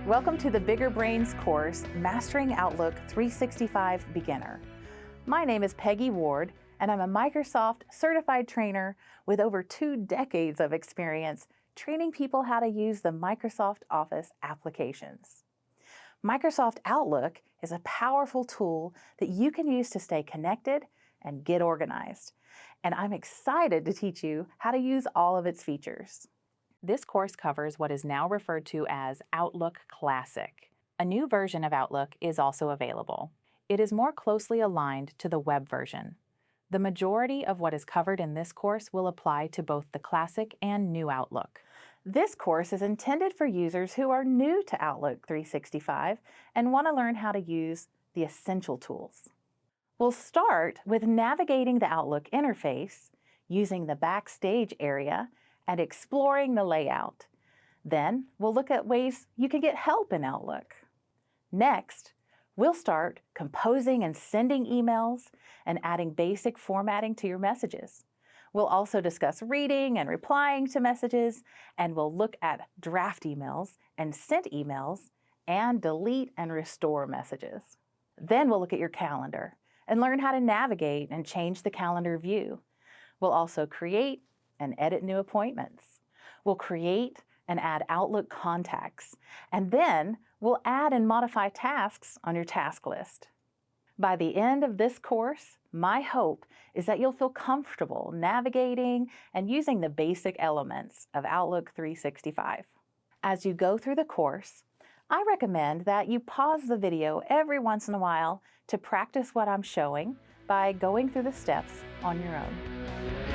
Welcome to the Bigger Brains course, Mastering Outlook 365 Beginner. My name is Peggy Ward, and I'm a Microsoft certified trainer with over 2 decades of experience training people how to use the Microsoft Office applications. Microsoft Outlook is a powerful tool that you can use to stay connected and get organized. And I'm excited to teach you how to use all of its features. This course covers what is now referred to as Outlook Classic. A new version of Outlook is also available. It is more closely aligned to the web version. The majority of what is covered in this course will apply to both the Classic and New Outlook. This course is intended for users who are new to Outlook 365 and want to learn how to use the essential tools. We'll start with navigating the Outlook interface, using the Backstage area, and exploring the layout. Then we'll look at ways you can get help in Outlook. Next, we'll start composing and sending emails and adding basic formatting to your messages. We'll also discuss reading and replying to messages, and we'll look at draft emails and sent emails and delete and restore messages. Then we'll look at your calendar and learn how to navigate and change the calendar view. We'll also create and edit new appointments. We'll create and add Outlook contacts, and then we'll add and modify tasks on your task list. By the end of this course, my hope is that you'll feel comfortable navigating and using the basic elements of Outlook 365. As you go through the course, I recommend that you pause the video every once in a while to practice what I'm showing by going through the steps on your own.